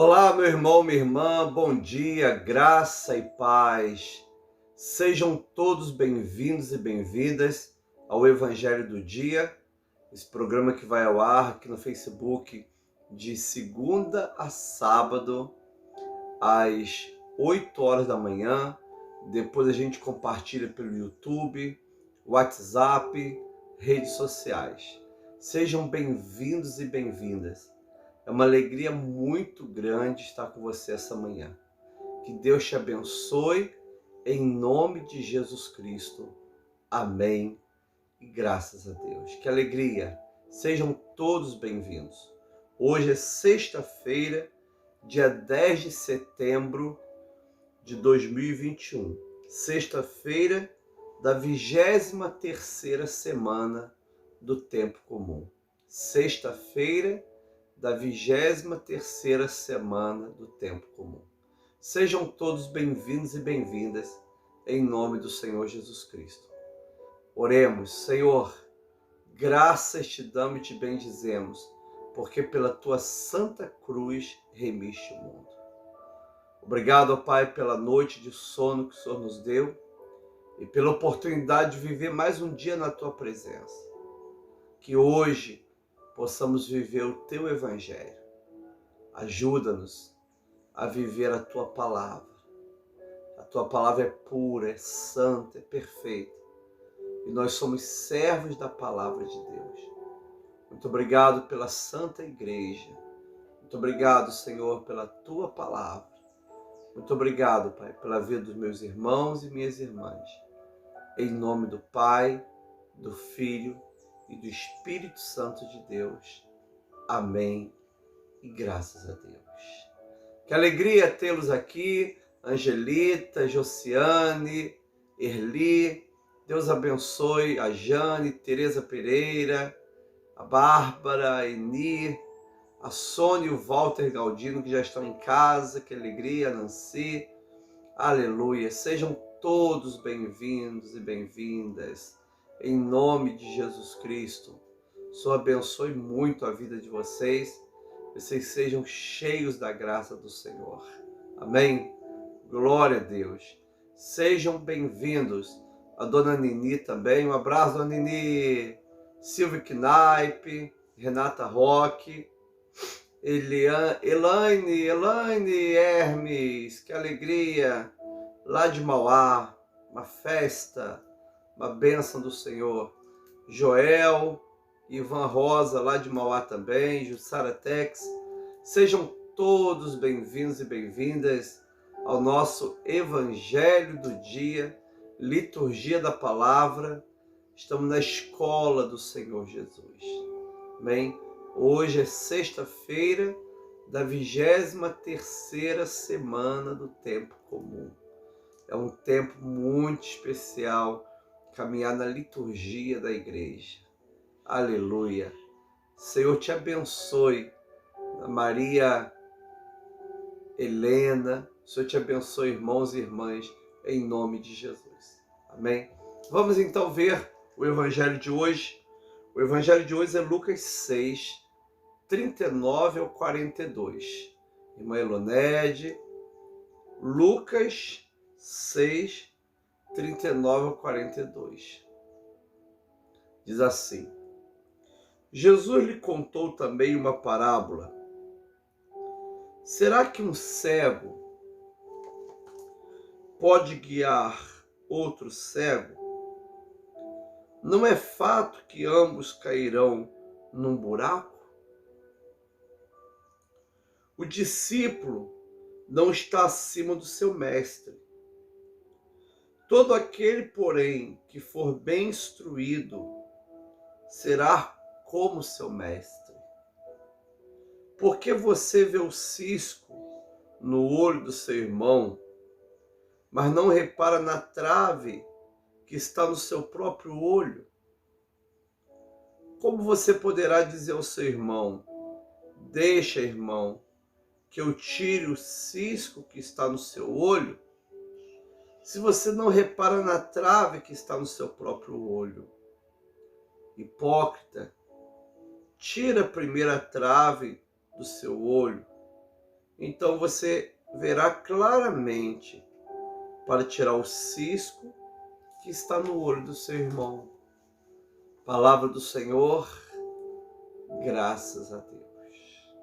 Olá, meu irmão, minha irmã, bom dia, graça e paz. Sejam todos bem-vindos e bem-vindas ao Evangelho do Dia, esse programa que vai ao ar aqui no Facebook de segunda a sábado, às 8 horas da manhã. Depois a gente compartilha pelo YouTube, WhatsApp, redes sociais. Sejam bem-vindos e bem-vindas. É uma alegria muito grande estar com você essa manhã. Que Deus te abençoe em nome de Jesus Cristo. Amém. E graças a Deus. Que alegria. Sejam todos bem-vindos. Hoje é sexta-feira, dia 10 de setembro de 2021. Sexta-feira da 23ª semana do tempo comum. Sexta-feira da 23ª semana do tempo comum. Sejam todos bem-vindos e bem-vindas em nome do Senhor Jesus Cristo. Oremos. Senhor, graças te damos e te bendizemos, porque pela tua santa cruz remiste o mundo. Obrigado, ó Pai, pela noite de sono que o Senhor nos deu e pela oportunidade de viver mais um dia na tua presença. Que hoje possamos viver o teu Evangelho. Ajuda-nos a viver a tua palavra. A tua palavra é pura, é santa, é perfeita. E nós somos servos da palavra de Deus. Muito obrigado pela Santa Igreja. Muito obrigado, Senhor, pela tua palavra. Muito obrigado, Pai, pela vida dos meus irmãos e minhas irmãs. Em nome do Pai, do Filho e do Espírito Santo de Deus. Amém. E graças a Deus. Que alegria tê-los aqui, Angelita, Josiane, Erli. Deus abençoe a Jane, Tereza Pereira, a Bárbara, a Eni, a Sônia e o Walter Galdino, que já estão em casa. Que alegria, Nancy. Aleluia. Sejam todos bem-vindos e bem-vindas. Em nome de Jesus Cristo. Só abençoe muito a vida de vocês. Vocês sejam cheios da graça do Senhor. Amém? Glória a Deus. Sejam bem-vindos. A dona Nini também. Um abraço, dona Nini. Silvia Knaipe, Renata Roque, Elaine Hermes. Que alegria. Lá de Mauá. Uma festa. Uma bênção do Senhor. Joel, Ivan Rosa, lá de Mauá também, Jussara Tex. Sejam todos bem-vindos e bem-vindas ao nosso Evangelho do Dia, Liturgia da Palavra. Estamos na escola do Senhor Jesus. Amém? Hoje é sexta-feira da 23ª semana do tempo comum. É um tempo muito especial, caminhar na liturgia da igreja. Aleluia. Senhor te abençoe. Maria Helena, Senhor te abençoe, irmãos e irmãs, em nome de Jesus. Amém? Vamos então ver o Evangelho de hoje. O Evangelho de hoje é Lucas 6, 39 ao 42. Irmã Elonede, Lucas 6, 39 ao 42. Diz assim: Jesus lhe contou também uma parábola. Será que um cego pode guiar outro cego? Não é fato que ambos cairão num buraco? O discípulo não está acima do seu mestre. Todo aquele, porém, que for bem instruído, será como seu mestre. Porque você vê o cisco no olho do seu irmão, mas não repara na trave que está no seu próprio olho? Como você poderá dizer ao seu irmão: deixa, irmão, que eu tire o cisco que está no seu olho, se você não repara na trave que está no seu próprio olho? Hipócrita, tira a primeira trave do seu olho, Então você verá claramente para tirar o cisco que está no olho do seu irmão. Palavra do Senhor, graças a Deus.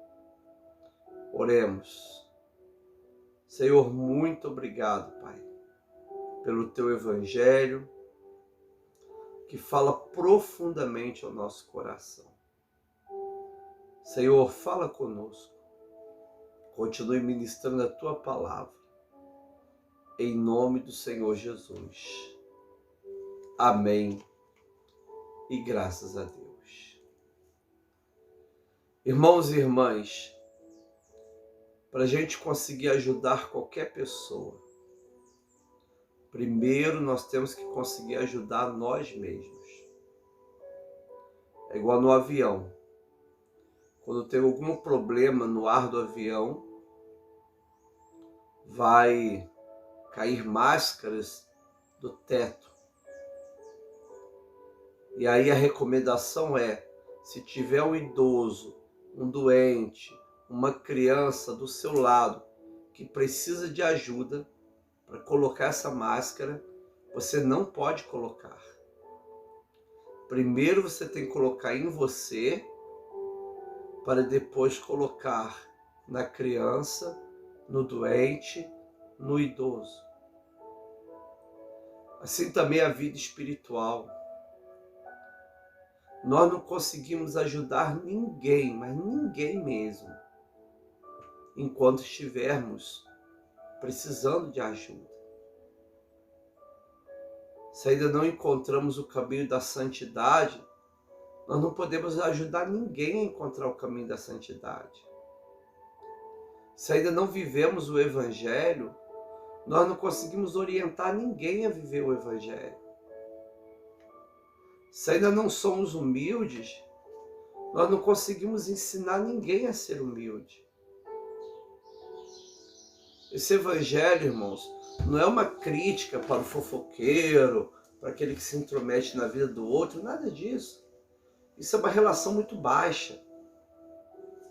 Oremos. Senhor, muito obrigado, Pai, pelo teu evangelho que fala profundamente ao nosso coração. Senhor, fala conosco. Continue ministrando a tua palavra. Em nome do Senhor Jesus. Amém. E graças a Deus. Irmãos e irmãs, para a gente conseguir ajudar qualquer pessoa, primeiro nós temos que conseguir ajudar nós mesmos. É igual no avião. Quando tem algum problema no ar do avião, vai cair máscaras do teto. E aí a recomendação é, se tiver um idoso, um doente, uma criança do seu lado que precisa de ajuda para colocar essa máscara, você não pode colocar. Primeiro você tem que colocar em você, para depois colocar na criança, no doente, no idoso. Assim também a vida espiritual. Nós não conseguimos ajudar ninguém, mas ninguém mesmo, enquanto estivermos precisando de ajuda. Se ainda não encontramos o caminho da santidade, nós não podemos ajudar ninguém a encontrar o caminho da santidade. Se ainda não vivemos o Evangelho, nós não conseguimos orientar ninguém a viver o Evangelho. Se ainda não somos humildes, nós não conseguimos ensinar ninguém a ser humilde. Esse Evangelho, irmãos, não é uma crítica para o fofoqueiro, para aquele que se intromete na vida do outro, nada disso. Isso é uma relação muito baixa.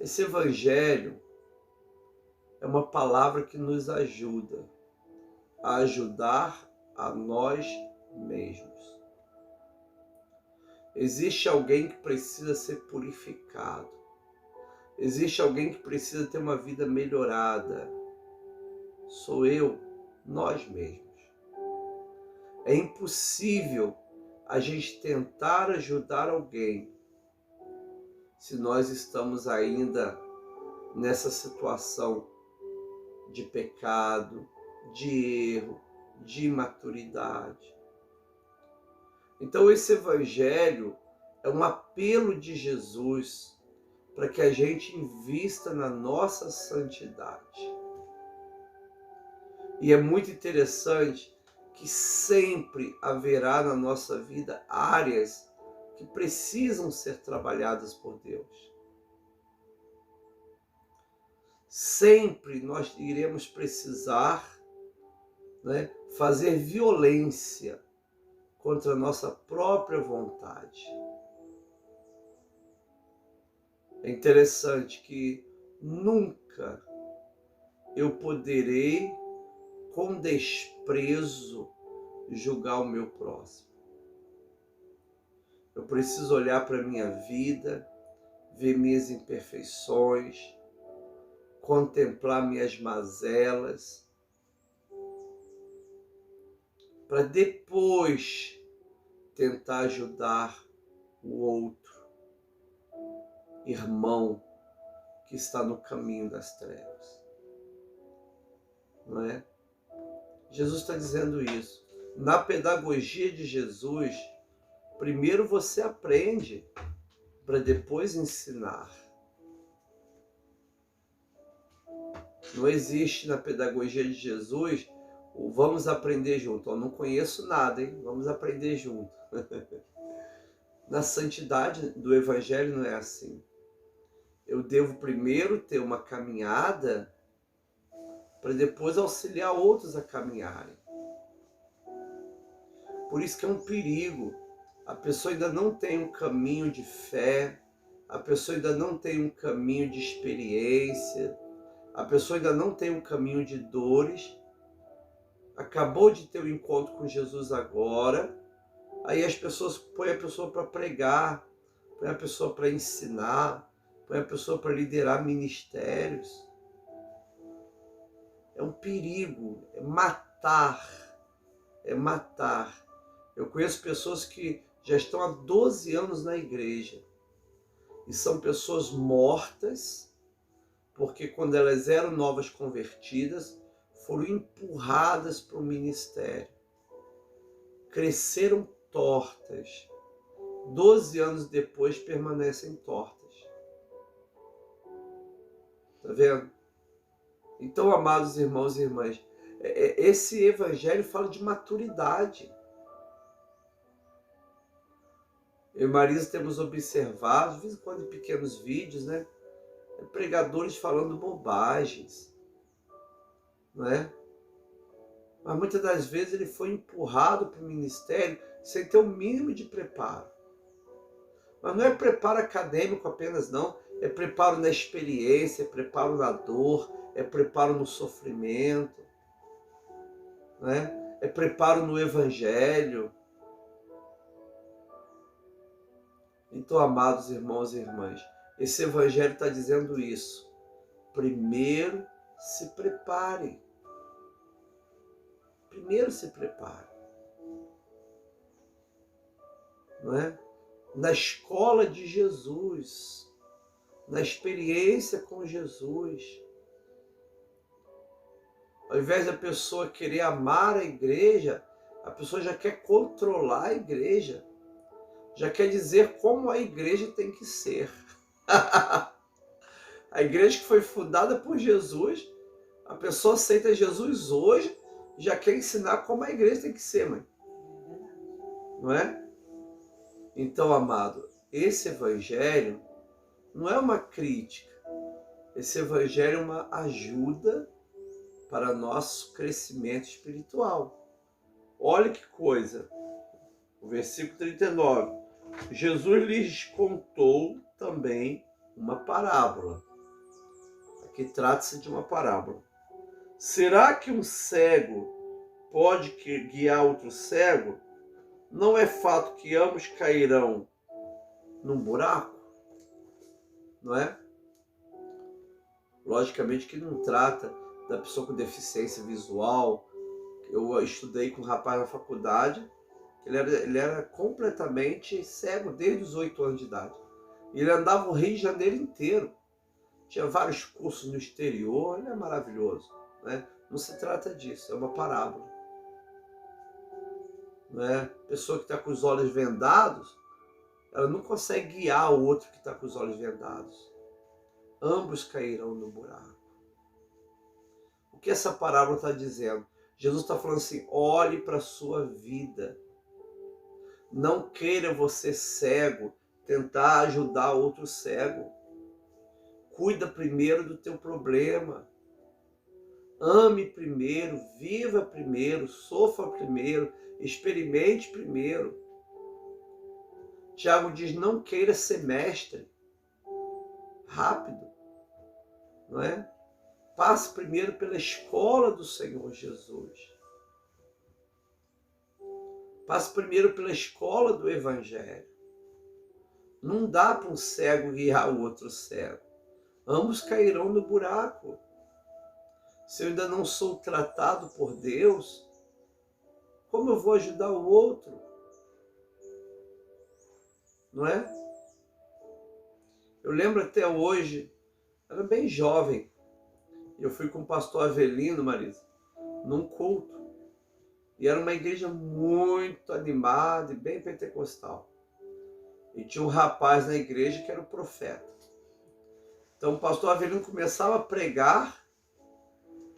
Esse Evangelho é uma palavra que nos ajuda a ajudar a nós mesmos. Existe alguém que precisa ser purificado. Existe alguém que precisa ter uma vida melhorada. Sou eu, nós mesmos. É impossível a gente tentar ajudar alguém se nós estamos ainda nessa situação de pecado, de erro, de imaturidade. Então esse Evangelho é um apelo de Jesus para que a gente invista na nossa santidade. E é muito interessante que sempre haverá na nossa vida áreas que precisam ser trabalhadas por Deus. Sempre nós iremos precisar, fazer violência contra a nossa própria vontade. É interessante que nunca eu poderei, com desprezo, julgar o meu próximo. Eu preciso olhar para a minha vida, ver minhas imperfeições, contemplar minhas mazelas, para depois tentar ajudar o outro irmão que está no caminho das trevas. Não é? Jesus está dizendo isso. Na pedagogia de Jesus, primeiro você aprende para depois ensinar. Não existe na pedagogia de Jesus o vamos aprender junto. Eu não conheço nada, hein? Vamos aprender junto. Na santidade do Evangelho não é assim. Eu devo primeiro ter uma caminhada para depois auxiliar outros a caminharem. Por isso que é um perigo. A pessoa ainda não tem um caminho de fé, a pessoa ainda não tem um caminho de experiência, a pessoa ainda não tem um caminho de dores, acabou de ter um encontro com Jesus agora, aí as pessoas põem a pessoa para pregar, põem a pessoa para ensinar, põem a pessoa para liderar ministérios. É um perigo, é matar, é matar. Eu conheço pessoas que já estão há 12 anos na igreja e são pessoas mortas, porque quando elas eram novas convertidas, foram empurradas para o ministério. Cresceram tortas. 12 anos depois permanecem tortas. Tá vendo? Então, amados irmãos e irmãs, esse evangelho fala de maturidade. Eu e Marisa temos observado, de vez em quando em pequenos vídeos, né? Pregadores falando bobagens, não é? Mas muitas das vezes ele foi empurrado para o ministério sem ter o mínimo de preparo. Mas não é preparo acadêmico apenas, não. É preparo na experiência, é preparo na dor, é preparo no sofrimento, não é? É preparo no evangelho. Então, amados irmãos e irmãs, esse evangelho está dizendo isso. Primeiro se preparem. Primeiro se prepare. Não é? Na escola de Jesus, na experiência com Jesus. Ao invés da pessoa querer amar a igreja, a pessoa já quer controlar a igreja. Já quer dizer como a igreja tem que ser. A igreja que foi fundada por Jesus, a pessoa aceita Jesus hoje, já quer ensinar como a igreja tem que ser, mãe. Não é? Então, amado, esse evangelho não é uma crítica. Esse evangelho é uma ajuda para nosso crescimento espiritual. Olha que coisa. O versículo 39. Jesus lhes contou também uma parábola. Aqui trata-se de uma parábola. Será que um cego pode guiar outro cego? Não é fato que ambos cairão num buraco? Não é? Logicamente que não trata da pessoa com deficiência visual. Eu estudei com um rapaz na faculdade, ele era completamente cego desde os 8 anos de idade. Ele andava o Rio de Janeiro inteiro. Tinha vários cursos no exterior, ele é maravilhoso. Né? Não se trata disso, é uma parábola. Não é? Pessoa que está com os olhos vendados, ela não consegue guiar o outro que está com os olhos vendados. Ambos cairão no buraco. O que essa parábola está dizendo? Jesus está falando assim, olhe para a sua vida. Não queira você cego tentar ajudar outro cego. Cuida primeiro do teu problema. Ame primeiro, viva primeiro, sofra primeiro, experimente primeiro. Tiago diz, não queira ser mestre. Rápido, não é? Passe primeiro pela escola do Senhor Jesus. Passe primeiro pela escola do Evangelho. Não dá para um cego guiar o outro cego. Ambos cairão no buraco. Se eu ainda não sou tratado por Deus, como eu vou ajudar o outro? Não é? Eu lembro até hoje, era bem jovem, eu fui com o pastor Avelino, Marisa, num culto. E era uma igreja muito animada e bem pentecostal. E tinha um rapaz na igreja que era o profeta. Então o pastor Avelino começava a pregar,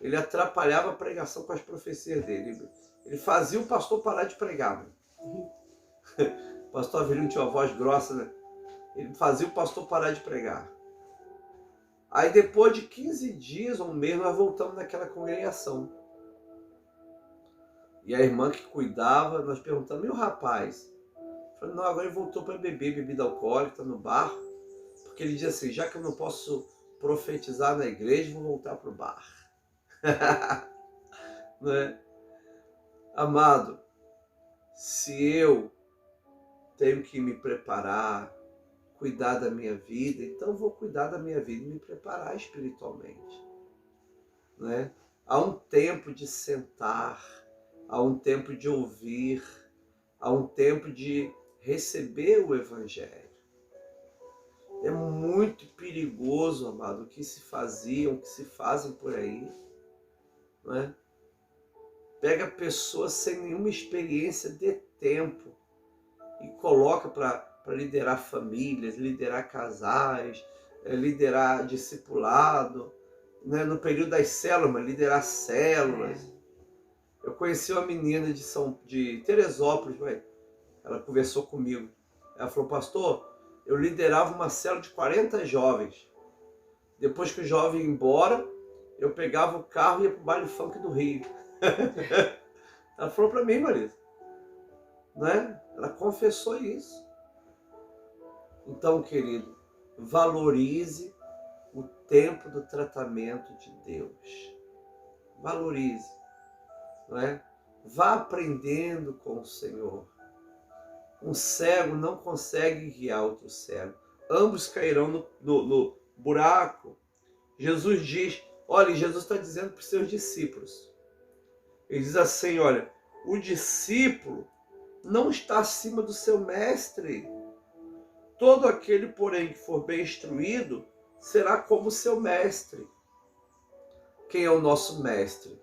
ele atrapalhava a pregação com as profecias dele. Ele fazia o pastor parar de pregar. O pastor Avelino tinha uma voz grossa, né? Ele fazia o pastor parar de pregar. Aí depois de 15 dias, um mês, nós voltamos naquela congregação. E a irmã que cuidava, nós perguntamos, e o rapaz? Eu falei, não, agora ele voltou para beber bebida alcoólica no bar. Porque ele dizia assim, já que eu não posso profetizar na igreja e vou voltar para o bar. Não é? Amado, se eu tenho que me preparar, cuidar da minha vida, então vou cuidar da minha vida e me preparar espiritualmente. Né? Há um tempo de sentar, há um tempo de ouvir, há um tempo de receber o Evangelho. É muito perigoso, amado, o que se faziam, o que se fazem por aí. Não é? Pega pessoas sem nenhuma experiência de tempo e coloca para liderar famílias, liderar casais, liderar discipulado, né? No período das células, liderar células. Eu conheci uma menina de Teresópolis, ela conversou comigo. Ela falou, pastor, eu liderava uma célula de 40 jovens. Depois que o jovem ia embora, eu pegava o carro e ia para o baile funk do Rio. Ela falou para mim, Marisa. Né? Ela confessou isso. Então, querido, valorize o tempo do tratamento de Deus. Valorize. Não é? Vá aprendendo com o Senhor. Um cego não consegue guiar outro cego. Ambos cairão no buraco. Jesus diz, olha, Jesus está dizendo para os seus discípulos. Ele diz assim, olha, o discípulo não está acima do seu mestre. Todo aquele, porém, que for bem instruído, será como seu mestre. Quem é o nosso mestre?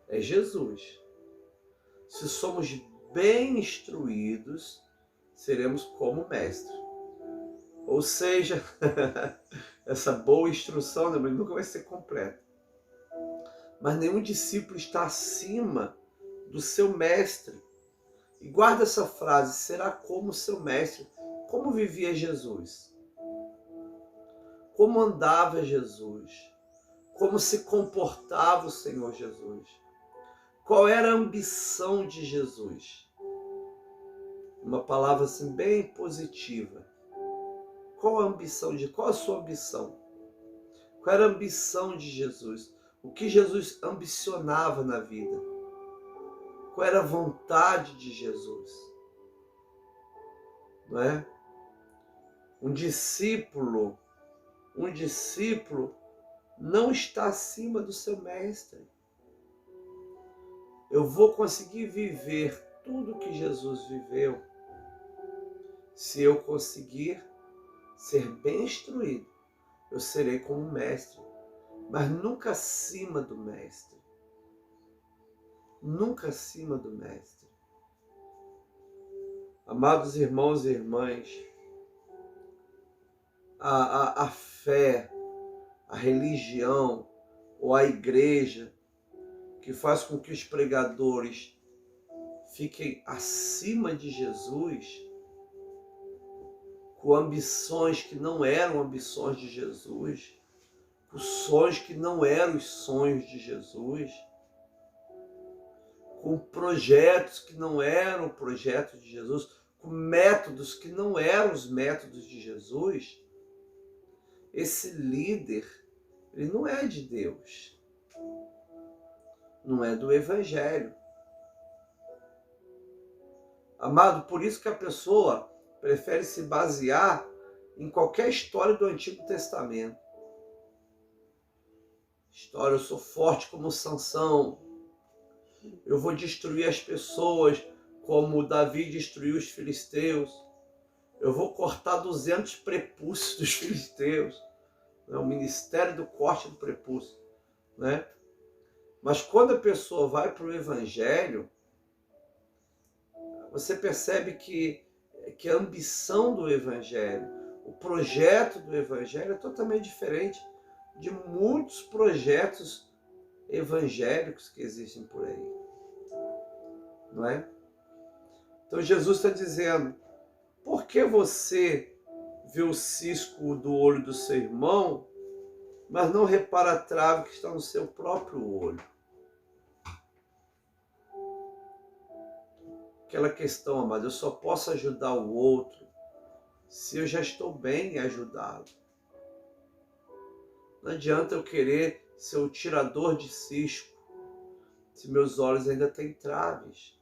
É Jesus. Se somos bem instruídos, seremos como mestre. Ou seja, essa boa instrução, né, nunca vai ser completa. Mas nenhum discípulo está acima do seu mestre. E guarda essa frase, será como seu mestre. Como vivia Jesus? Como andava Jesus? Como se comportava o Senhor Jesus? Qual era a ambição de Jesus? Uma palavra assim bem positiva. Qual a sua ambição? Qual era a ambição de Jesus? O que Jesus ambicionava na vida? Qual era a vontade de Jesus? Não é? Um discípulo não está acima do seu mestre. Eu vou conseguir viver tudo que Jesus viveu se eu conseguir ser bem instruído. Eu serei como mestre, mas nunca acima do mestre. Nunca acima do mestre. Amados irmãos e irmãs, a fé, a religião ou a igreja que faz com que os pregadores fiquem acima de Jesus, com ambições que não eram ambições de Jesus, com sonhos que não eram os sonhos de Jesus, com projetos que não eram projetos de Jesus, com métodos que não eram os métodos de Jesus, esse líder, ele não é de Deus, não é do Evangelho. Amado, por isso que a pessoa prefere se basear em qualquer história do Antigo Testamento. História, eu sou forte como Sansão, eu vou destruir as pessoas como Davi destruiu os filisteus, eu vou cortar 200 prepúcios dos filisteus, né? O ministério do corte do prepúcio, né? Mas quando a pessoa vai para o Evangelho, você percebe que a ambição do Evangelho, o projeto do Evangelho é totalmente diferente de muitos projetos evangélicos que existem por aí. Não é? Então Jesus está dizendo, por que você vê o cisco do olho do seu irmão, mas não repara a trave que está no seu próprio olho? Aquela questão, amado, eu só posso ajudar o outro se eu já estou bem ajudado. Não adianta eu querer ser o tirador de cisco se meus olhos ainda têm traves.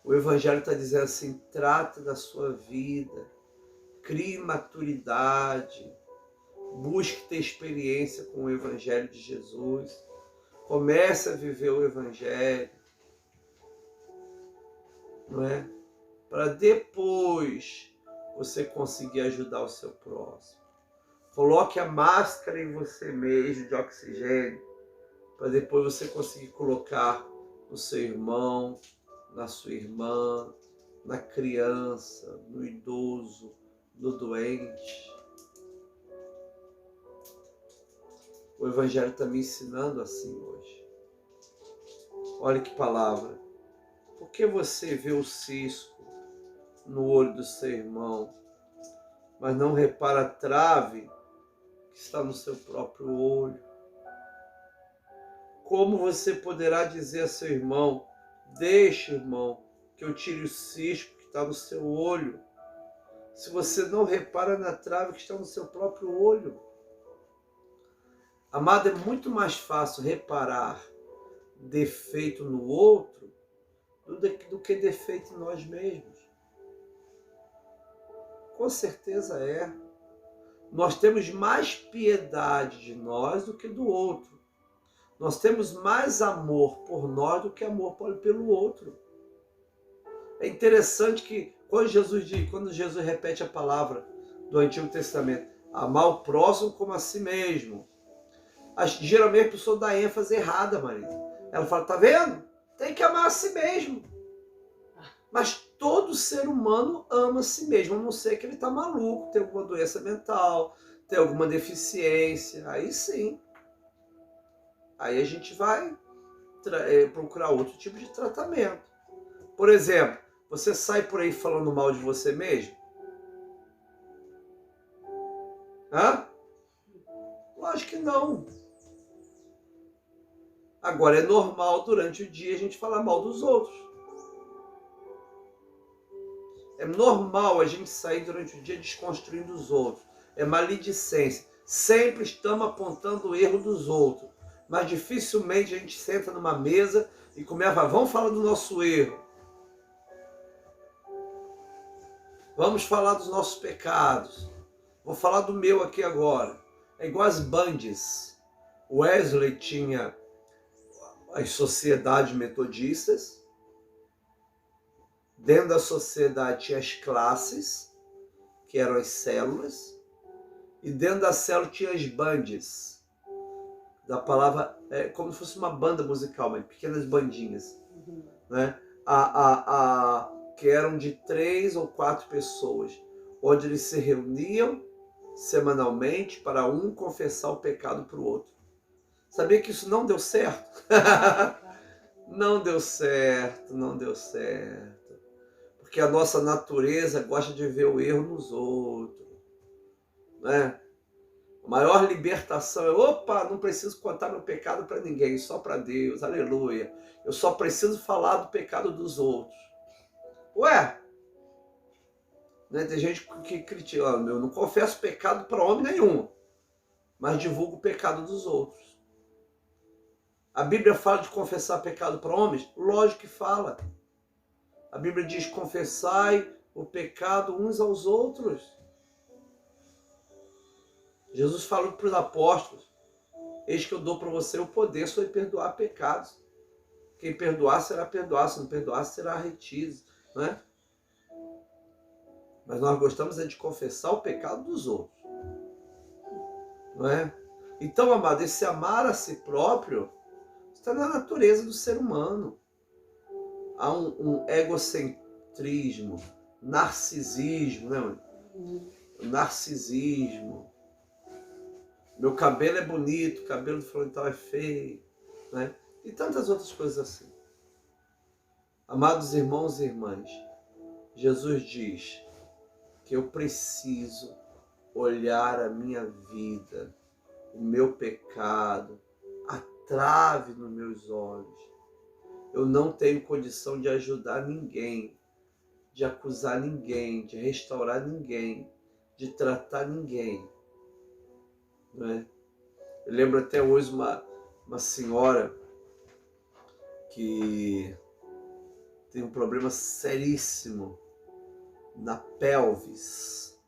O Evangelho está dizendo assim, trata da sua vida, crie maturidade, busque ter experiência com o Evangelho de Jesus, comece a viver o Evangelho, não é? Para depois você conseguir ajudar o seu próximo. Coloque a máscara em você mesmo de oxigênio, para depois você conseguir colocar no seu irmão, na sua irmã, na criança, no idoso, no doente. O Evangelho está me ensinando assim hoje. Olha que palavra. Por que você vê o cisco no olho do seu irmão, mas não repara a trave que está no seu próprio olho? Como você poderá dizer a seu irmão, deixa, irmão, que eu tire o cisco que está no seu olho, se você não repara na trave que está no seu próprio olho? Amado, é muito mais fácil reparar defeito no outro do que defeito em nós mesmos. Com certeza é. Nós temos mais piedade de nós do que do outro. Nós temos mais amor por nós do que amor pelo outro. É interessante que quando Jesus repete a palavra do Antigo Testamento, amar o próximo como a si mesmo, geralmente a pessoa dá ênfase errada, Marisa. Ela fala, tá vendo? Tem que amar a si mesmo. Mas todo ser humano ama a si mesmo, a não ser que ele está maluco, tem alguma doença mental, tem alguma deficiência. Aí sim. Aí a gente vai procurar outro tipo de tratamento. Por exemplo, você sai por aí falando mal de você mesmo? Hã? Lógico que não. Agora é normal durante o dia a gente falar mal dos outros. É normal a gente sair durante o dia desconstruindo os outros. É maledicência. Sempre estamos apontando o erro dos outros. Mas dificilmente a gente senta numa mesa e começa a falar, vamos falar do nosso erro. Vamos falar dos nossos pecados. Vou falar do meu aqui agora. É igual as bandes. Wesley tinha as sociedades metodistas. Dentro da sociedade tinha as classes, que eram as células. E dentro da célula tinha as bandes. Da palavra, como se fosse uma banda musical, mas pequenas bandinhas. Né? Que eram de 3 ou 4 pessoas, onde eles se reuniam semanalmente para um confessar o pecado para o outro. Sabia que isso não deu certo? Não deu certo, não deu certo. Porque a nossa natureza gosta de ver o erro nos outros. Né? A maior libertação é, opa, não preciso contar meu pecado para ninguém, só para Deus, aleluia. Eu só preciso falar do pecado dos outros. Ué, né? Tem gente que critica, eu não confesso pecado para homem nenhum, mas divulgo o pecado dos outros. A Bíblia fala de confessar pecado para homens? Lógico que fala. A Bíblia diz, confessai o pecado uns aos outros. Jesus falou para os apóstolos, eis que eu dou para você o poder sobre perdoar pecados. Quem perdoar será perdoado, se não perdoar será retido. Né? Mas nós gostamos de confessar o pecado dos outros. Não é? Então, amado, esse amar a si próprio está na natureza do ser humano. Há um egocentrismo, narcisismo, né, mãe? Narcisismo. Meu cabelo é bonito, o cabelo do fulano tal é feio, né? E tantas outras coisas assim. Amados irmãos e irmãs, Jesus diz que eu preciso olhar a minha vida, o meu pecado, a trave nos meus olhos. Eu não tenho condição de ajudar ninguém, de acusar ninguém, de restaurar ninguém, de tratar ninguém, né? Eu lembro até hoje uma senhora que tem um problema seríssimo na pelvis,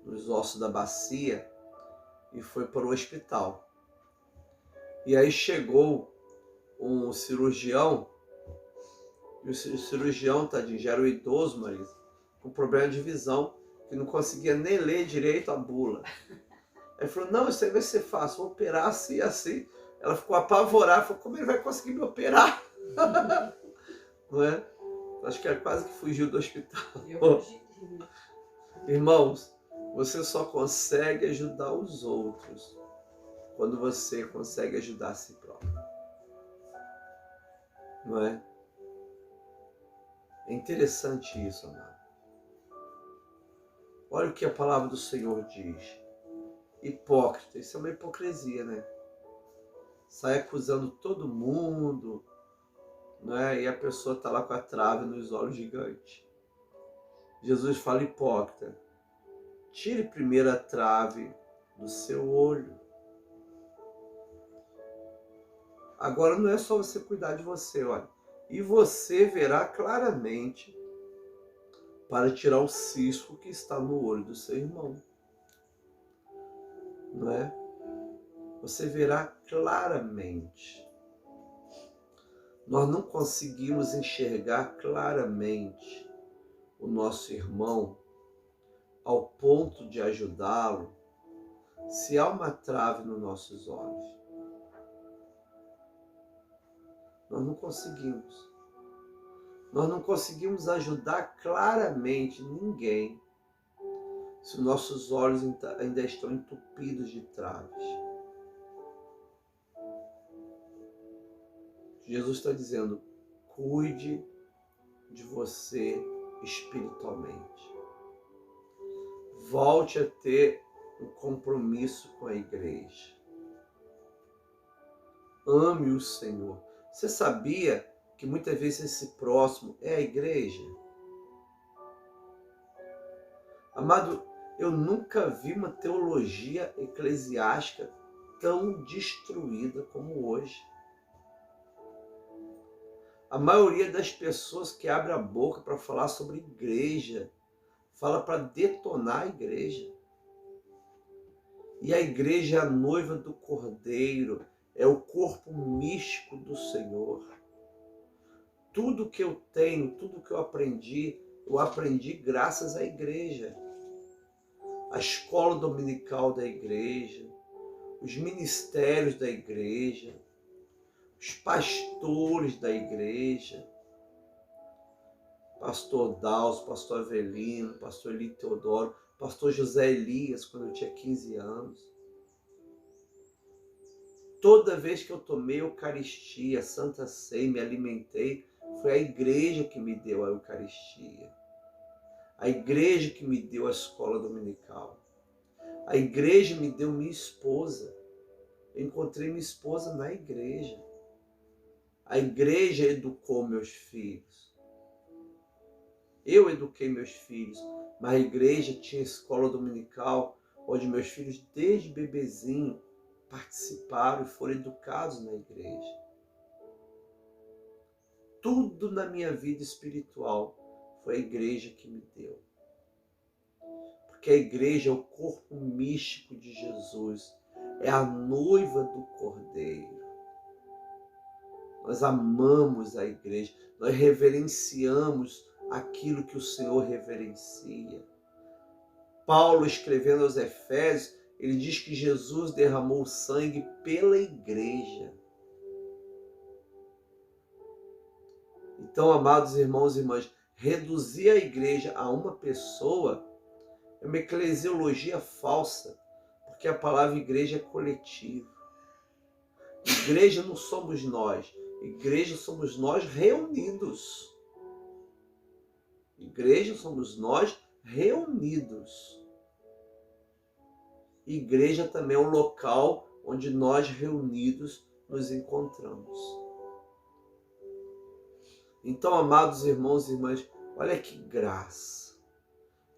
nos ossos da bacia, e foi para o hospital. E aí chegou um cirurgião, e o cirurgião, tadinho, já era um idoso, Marisa, com problema de visão, que não conseguia nem ler direito a bula. Aí falou, não, isso aí vai ser fácil, vou operar assim e assim. Ela ficou apavorada, falou, como ele vai conseguir me operar? Não é? Acho que ela quase que fugiu do hospital. Irmãos, você só consegue ajudar os outros quando você consegue ajudar a si próprio. Não é? É interessante isso, amado. Olha o que a palavra do Senhor diz. Hipócrita, isso é uma hipocrisia, né? Sai acusando todo mundo, né? E a pessoa está lá com a trave nos olhos gigante. Jesus fala, hipócrita, tire primeiro a trave do seu olho. Agora não é só você cuidar de você, olha. E você verá claramente para tirar o cisco que está no olho do seu irmão. Não é? Você verá claramente. Nós não conseguimos enxergar claramente o nosso irmão ao ponto de ajudá-lo se há uma trave nos nossos olhos. Nós não conseguimos. Nós não conseguimos ajudar claramente ninguém se os nossos olhos ainda estão entupidos de traves. Jesus está dizendo, cuide de você espiritualmente. Volte a ter um compromisso com a igreja. Ame o Senhor. Você sabia que muitas vezes esse próximo é a igreja? Amado, eu nunca vi uma teologia eclesiástica tão destruída como hoje. A maioria das pessoas que abre a boca para falar sobre igreja, fala para detonar a igreja. E a igreja é a noiva do Cordeiro, é o corpo místico do Senhor. Tudo que eu tenho, tudo que eu aprendi graças à igreja. A escola dominical da igreja, os ministérios da igreja, os pastores da igreja, pastor Dalso, pastor Avelino, pastor Eli Teodoro, pastor José Elias, quando eu tinha 15 anos. Toda vez que eu tomei Eucaristia, Santa Ceia, me alimentei, foi a igreja que me deu a Eucaristia. A igreja que me deu a escola dominical. A igreja me deu minha esposa. Eu encontrei minha esposa na igreja. A igreja educou meus filhos. Eu eduquei meus filhos, mas a igreja tinha escola dominical, onde meus filhos, desde bebezinho, participaram e foram educados na igreja. Tudo na minha vida espiritual foi a igreja que me deu. Porque a igreja é o corpo místico de Jesus, é a noiva do Cordeiro. Nós amamos a igreja, nós reverenciamos aquilo que o Senhor reverencia. Paulo, escrevendo aos Efésios, ele diz que Jesus derramou sangue pela igreja. Então, amados irmãos e irmãs, reduzir a igreja a uma pessoa é uma eclesiologia falsa, porque a palavra igreja é coletiva. Igreja não somos nós, igreja somos nós reunidos. Igreja somos nós reunidos. Igreja também é um local onde nós reunidos nos encontramos. Então, amados irmãos e irmãs, olha que graça.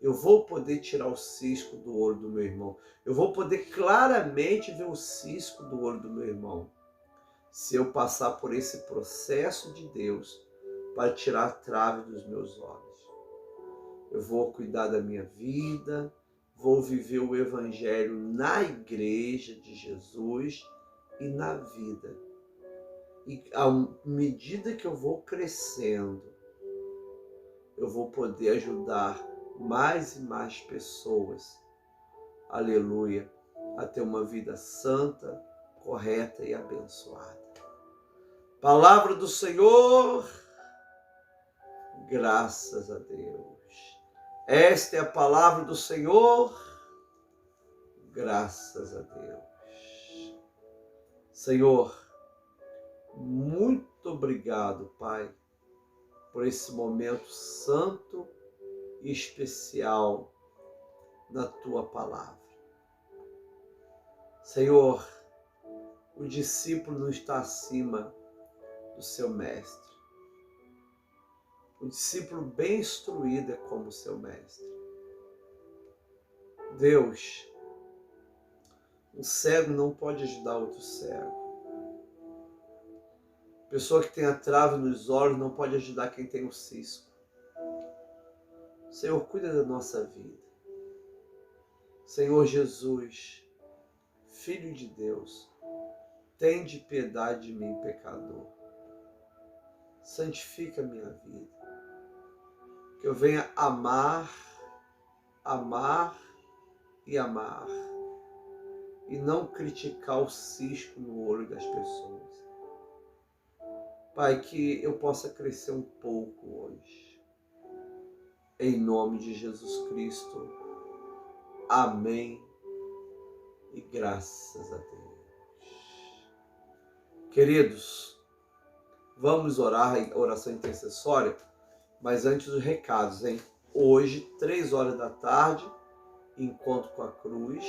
eu vou poder tirar o cisco do olho do meu irmão. Eu vou poder claramente ver o cisco do olho do meu irmão. Se eu passar por esse processo de Deus para tirar a trave dos meus olhos. Eu vou cuidar da minha vida, vou viver o Evangelho na igreja de Jesus e na vida. E à medida que eu vou crescendo, eu vou poder ajudar mais e mais pessoas, aleluia, a ter uma vida santa, correta e abençoada. Palavra do Senhor, graças a Deus. Esta é a palavra do Senhor, graças a Deus. Senhor, muito obrigado, Pai, por esse momento santo e especial na Tua palavra. Senhor, o discípulo não está acima do seu mestre. O discípulo bem instruído é como o seu mestre. Deus, um cego não pode ajudar outro cego. Pessoa que tem a trave nos olhos não pode ajudar quem tem o cisco. Senhor, cuida da nossa vida. Senhor Jesus, Filho de Deus, tende piedade de mim, pecador. Santifica a minha vida. Que eu venha amar, amar e amar. E não criticar o cisco no olho das pessoas. Pai, que eu possa crescer um pouco hoje. Em nome de Jesus Cristo. Amém. E graças a Deus. Queridos, vamos orar a oração intercessória, mas antes os recados, hein? Hoje, 3 horas da tarde, encontro com a cruz.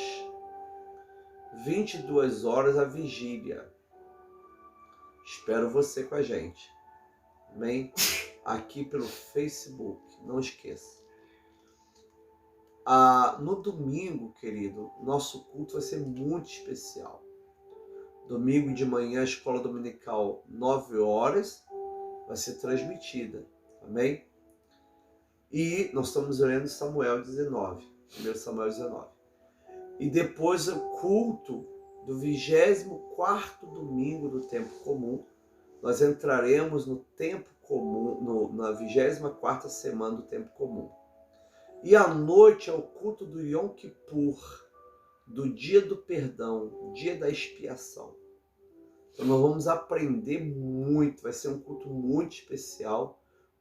22 horas a vigília. Espero você com a gente. Amém? Aqui pelo Facebook. Não esqueça. No domingo, querido, nosso culto vai ser muito especial. Domingo de manhã, a escola dominical, 9 horas, vai ser transmitida. Amém? E nós estamos lendo Samuel 19. 1 Samuel 19. E depois o culto do 24º domingo do tempo comum, nós entraremos no tempo comum, na 24ª semana do tempo comum. E à noite é o culto do Yom Kippur, do dia do perdão, dia da expiação. Então nós vamos aprender muito, vai ser um culto muito especial,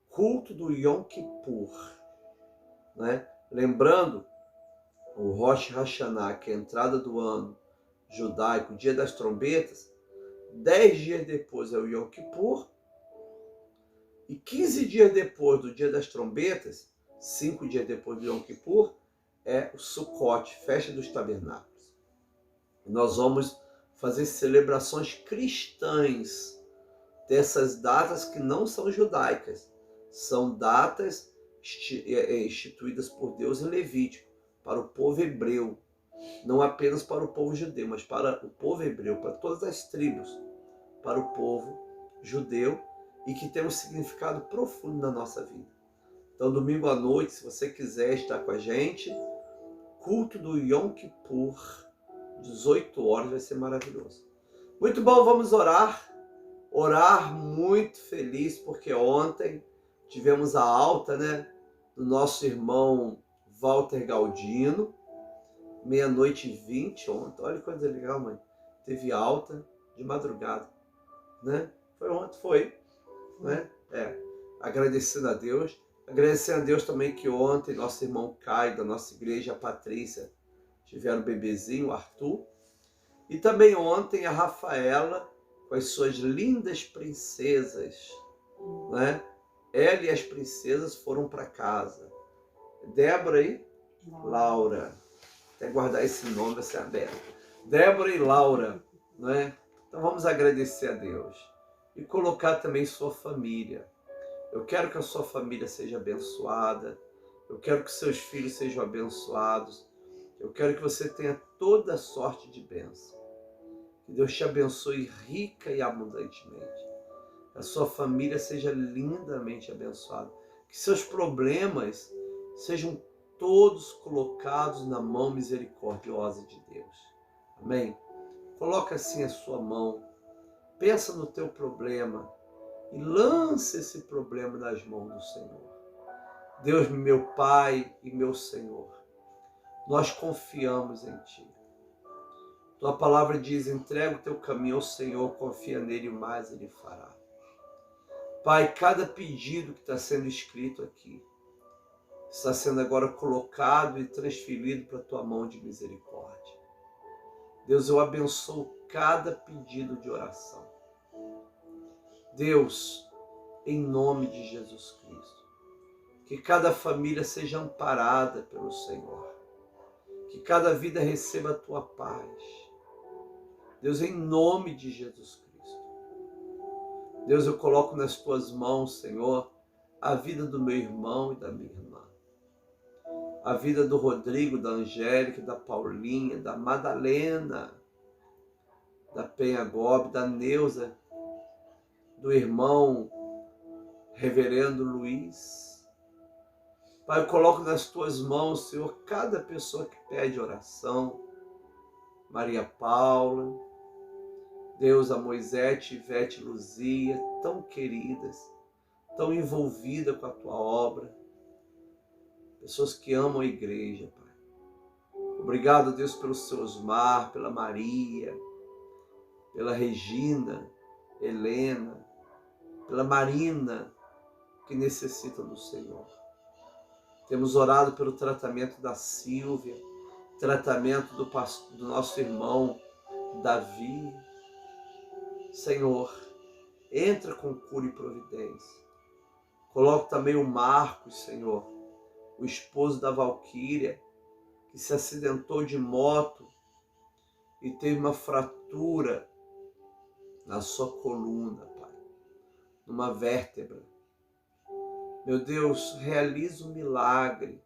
culto do Yom Kippur, né? Lembrando, o Rosh Hashanah, que é a entrada do ano judaico, dia das trombetas, 10 dias depois é o Yom Kippur, e 15 dias depois do dia das trombetas, 5 dias depois do Yom Kippur, é o Sukkot, festa dos tabernáculos. Nós vamos fazer celebrações cristãs dessas datas que não são judaicas, são datas instituídas por Deus em Levítico, para o povo hebreu, não apenas para o povo judeu, mas para o povo hebreu, para todas as tribos, para o povo judeu, e que tem um significado profundo na nossa vida. Então, domingo à noite, se você quiser estar com a gente, culto do Yom Kippur, 18 horas, vai ser maravilhoso. Muito bom, vamos orar. Orar muito feliz, porque ontem tivemos a alta, né, do nosso irmão Walter Galdino, 00:20 ontem. Olha que coisa legal, mãe. Teve alta de madrugada, né? Foi ontem, foi, né? Agradecendo a Deus. Agradecendo a Deus também que ontem nosso irmão Caio, da nossa igreja, a Patrícia, tiveram o bebezinho, o Arthur. E também ontem a Rafaela, com as suas lindas princesas, né? Ela e as princesas foram para casa. Débora e Laura. Até guardar esse nome, vai ser aberto. Débora e Laura, né? Então vamos agradecer a Deus. E colocar também sua família. Eu quero que a sua família seja abençoada. Eu quero que seus filhos sejam abençoados. Eu quero que você tenha toda sorte de bênção. Que Deus te abençoe rica e abundantemente. Que a sua família seja lindamente abençoada. Que seus problemas sejam todos colocados na mão misericordiosa de Deus. Amém? Coloca assim a sua mão. Pensa no teu problema e lance esse problema nas mãos do Senhor. Deus, meu Pai e meu Senhor, nós confiamos em Ti. Tua palavra diz, entrega o teu caminho ao Senhor, confia nele e mais Ele fará. Pai, cada pedido que está sendo escrito aqui, está sendo agora colocado e transferido para a tua mão de misericórdia. Deus, eu abençoo cada pedido de oração. Deus, em nome de Jesus Cristo, que cada família seja amparada pelo Senhor, que cada vida receba a tua paz. Deus, em nome de Jesus Cristo. Deus, eu coloco nas tuas mãos, Senhor, a vida do meu irmão e da minha irmã. A vida do Rodrigo, da Angélica, da Paulinha, da Madalena, da Penha Gobi, da Neuza, do irmão Reverendo Luiz. Pai, eu coloco nas tuas mãos, Senhor, cada pessoa que pede oração. Maria Paula, Deus, a Moisete, Ivete, Luzia, tão queridas, tão envolvidas com a tua obra. Pessoas que amam a igreja, Pai. Obrigado, Deus, pelo seu Osmar, pela Maria, pela Regina, Helena, pela Marina, que necessitam do Senhor. Temos orado pelo tratamento da Silvia, tratamento do nosso irmão Davi. Senhor, entra com cura e providência. Coloca também o Marcos, Senhor, o esposo da Valquíria, que se acidentou de moto e teve uma fratura na sua coluna, Pai, numa vértebra. Meu Deus, realiza um milagre.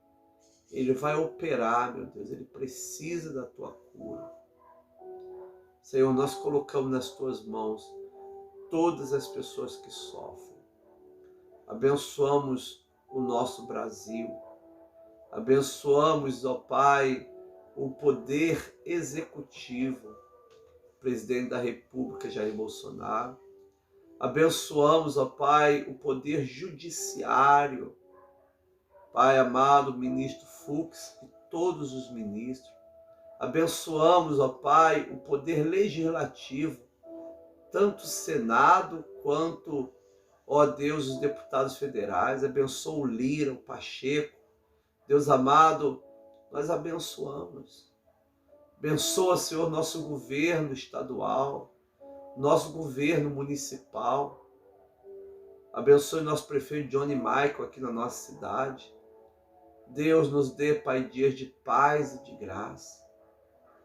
Ele vai operar, meu Deus, ele precisa da tua cura. Senhor, nós colocamos nas tuas mãos todas as pessoas que sofrem. Abençoamos o nosso Brasil. Abençoamos, ó Pai, o poder executivo, presidente da República, Jair Bolsonaro. Abençoamos, ó Pai, o poder judiciário, Pai amado, ministro Fux e todos os ministros. Abençoamos, ó Pai, o poder legislativo, tanto o Senado quanto, ó Deus, os deputados federais. Abençoa o Lira, o Pacheco. Deus amado, nós abençoamos. Abençoa, Senhor, nosso governo estadual, nosso governo municipal. Abençoe nosso prefeito Johnny Michael aqui na nossa cidade. Deus nos dê, Pai, dias de paz e de graça.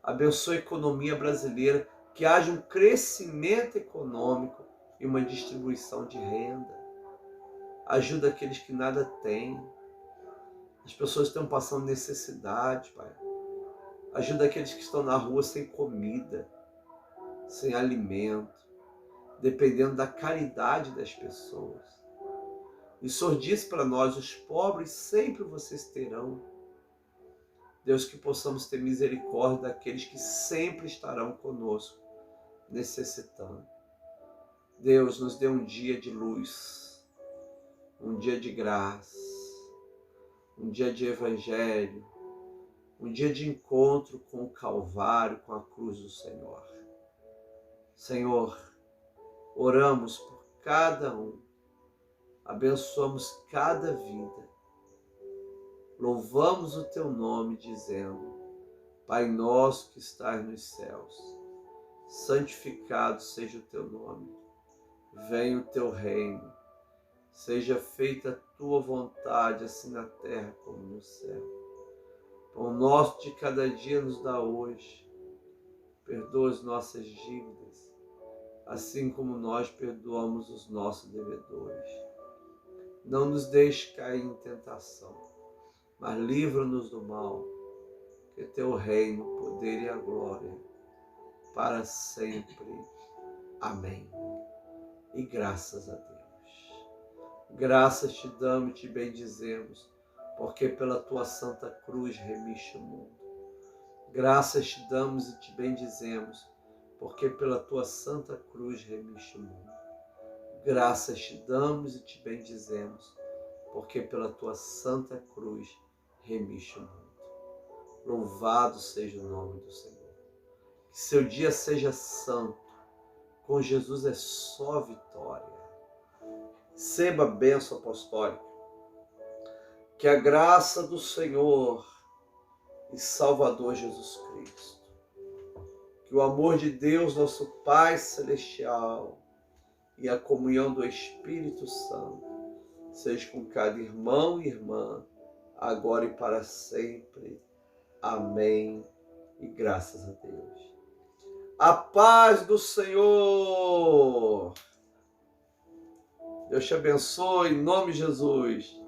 Abençoe a economia brasileira, que haja um crescimento econômico e uma distribuição de renda. Ajuda aqueles que nada têm. As pessoas estão passando necessidade, Pai. Ajuda aqueles que estão na rua sem comida, sem alimento, dependendo da caridade das pessoas. E o Senhor diz para nós, os pobres sempre vocês terão. Deus, que possamos ter misericórdia daqueles que sempre estarão conosco, necessitando. Deus, nos dê um dia de luz, um dia de graça, um dia de evangelho, um dia de encontro com o Calvário, com a cruz do Senhor. Senhor, oramos por cada um, abençoamos cada vida, louvamos o teu nome dizendo, Pai nosso que estás nos céus, santificado seja o teu nome, venha o teu reino, seja feita a tua vontade, assim na terra como no céu. Pão nosso de cada dia nos dá hoje, perdoa as nossas dívidas, assim como nós perdoamos os nossos devedores. Não nos deixe cair em tentação, mas livra-nos do mal, que teu reino, o poder e a glória, para sempre. Amém. E graças a Deus. Graças te damos e te bendizemos, porque pela tua santa cruz remiste o mundo. Graças te damos e te bendizemos, porque pela tua santa cruz remiste o mundo. Graças te damos e te bendizemos, porque pela tua santa cruz remiste o mundo. Louvado seja o nome do Senhor. Que seu dia seja santo. Com Jesus é só vitória. Receba a bênção apostólica. Que a graça do Senhor e Salvador Jesus Cristo, que o amor de Deus, nosso Pai Celestial, e a comunhão do Espírito Santo seja com cada irmão e irmã, agora e para sempre. Amém. E graças a Deus. A paz do Senhor. Deus te abençoe em nome de Jesus.